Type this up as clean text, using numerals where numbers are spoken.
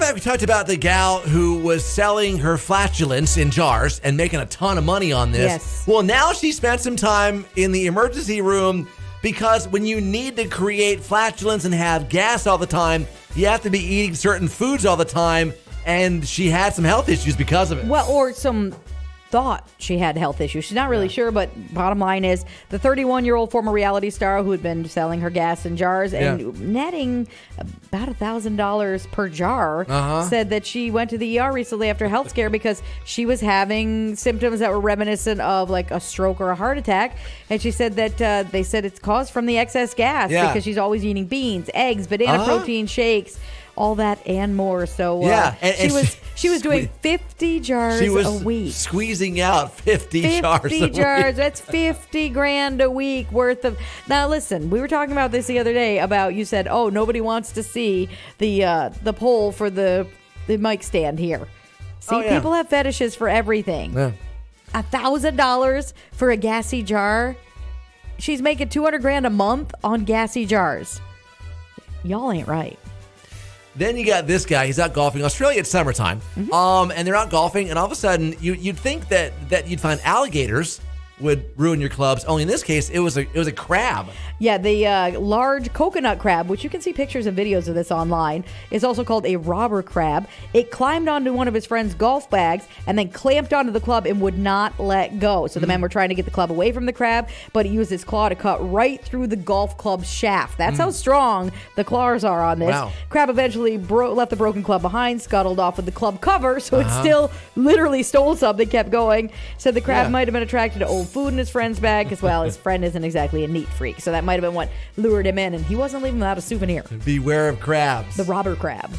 back, we talked about the gal who was selling her flatulence in jars and making a ton of money on this. Yes. Well, now she spent some time in the emergency room because when you need to create flatulence and have gas all the time, you have to be eating certain foods all the time, and she had some health issues because of it. Well, or some thought she had health issues. She's not really sure, but bottom line is the 31-year-old former reality star who had been selling her gas in jars and netting about $1,000 per jar said that she went to the ER recently after a health scare because she was having symptoms that were reminiscent of like a stroke or a heart attack. And she said that they said it's caused from the excess gas because she's always eating beans, eggs, banana protein shakes, all that and more. So she was doing 50 jars a week. Squeezing out 50 jars a week. That's 50 grand a week worth of. Now listen, we were talking about this the other day about, you said, oh, nobody wants to see the pole for the mic stand here. See, people have fetishes for everything. Yeah. $1,000 for a gassy jar. She's making 200 grand a month on gassy jars. Y'all ain't right. Then you got this guy. He's out golfing. Australia, it's summertime. And they're out golfing, and all of a sudden, you'd think that you'd find alligators would ruin your clubs. Only in this case, it was a crab. Yeah, the large coconut crab, which you can see pictures and videos of this online, is also called a robber crab. It climbed onto one of his friend's golf bags and then clamped onto the club and would not let go. So the men were trying to get the club away from the crab, but he used his claw to cut right through the golf club's shaft. That's how strong the claws are on this. Wow. Crab eventually left the broken club behind, scuttled off with the club cover, so it still literally stole something, kept going. Said the crab might have been attracted to old food in his friend's bag, as well. His friend isn't exactly a neat freak, so that might have been what lured him in, and he wasn't leaving without a souvenir. Beware of crabs. The robber crab.